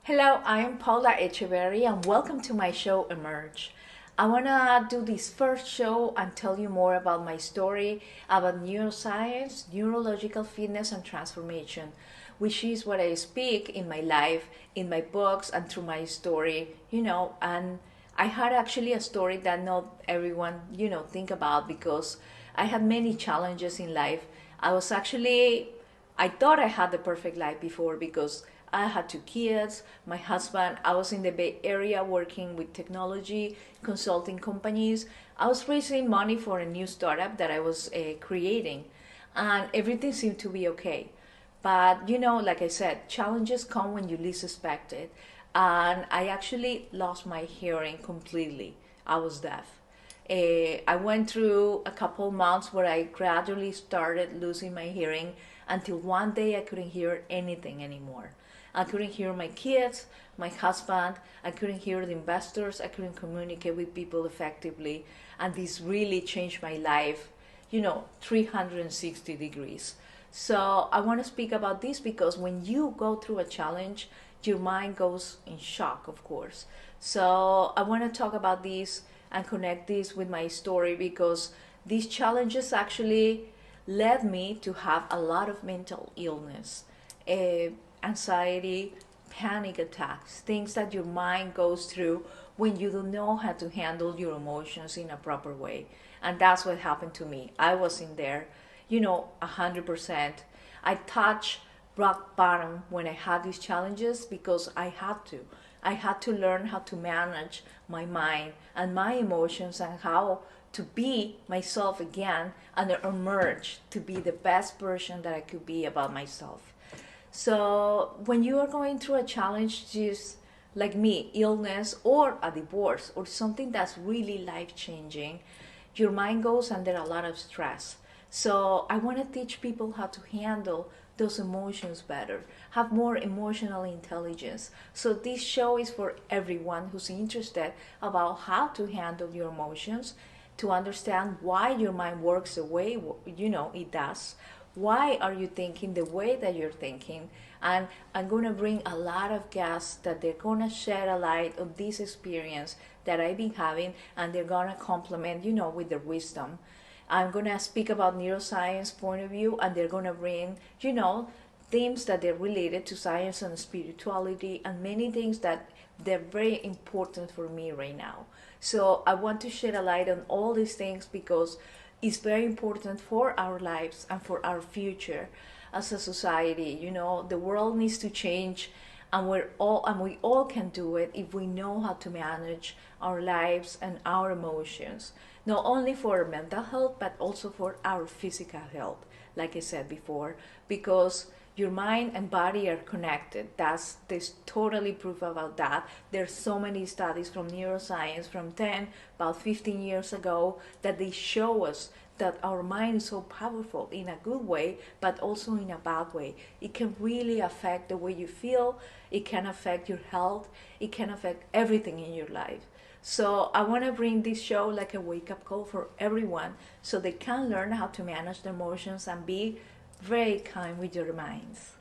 Hello, I am Paula Echeverry and welcome to my show Emerge. I want to do this first show and tell you more about my story about neuroscience, neurological fitness and transformation, which is what I speak in my life, in my books and through my story, and I had actually a story that not everyone, think about because I had many challenges in life. I thought I had the perfect life before because I had two kids, my husband, I was in the Bay Area working with technology consulting companies. I was raising money for a new startup that I was creating, and everything seemed to be okay. But like I said, challenges come when you least expect it. And I actually lost my hearing completely. I was deaf. I went through a couple months where I gradually started losing my hearing until one day I couldn't hear anything anymore. I couldn't hear my kids, my husband, I couldn't hear the investors, I couldn't communicate with people effectively, and this really changed my life, 360 degrees. So I want to speak about this because when you go through a challenge, your mind goes in shock, of course. So I want to talk about this and connect this with my story because these challenges actually led me to have a lot of mental illness, uh, anxiety, panic attacks, things that your mind goes through when you don't know how to handle your emotions in a proper way. And that's what happened to me. I was in there, 100%. I touched rock bottom when I had these challenges because I had to. I had to learn how to manage my mind and my emotions and how to be myself again and emerge to be the best version that I could be about myself. So when you are going through a challenge, just like me, illness or a divorce or something that's really life changing, your mind goes under a lot of stress. So I want to teach people how to handle those emotions better, have more emotional intelligence. So this show is for everyone who's interested about how to handle your emotions, to understand why your mind works the way it does. Why are you thinking the way that you're thinking? And I'm going to bring a lot of guests that they're going to shed a light on this experience that I've been having, and they're going to complement, with their wisdom. I'm going to speak about neuroscience point of view, and they're going to bring, themes that they're related to science and spirituality and many things that they're very important for me right now. So I want to shed a light on all these things because it's very important for our lives and for our future as a society. The world needs to change, and we all can do it if we know how to manage our lives and our emotions, not only for mental health but also for our physical health, like I said before, because your mind and body are connected. There's totally proof about that. There's so many studies from neuroscience from 10 about 15 years ago that they show us that our mind is so powerful in a good way but also in a bad way. It can really affect the way you feel, it can affect your health, it can affect everything in your life. So I want to bring this show like a wake-up call for everyone so they can learn how to manage their emotions and be very kind with your minds.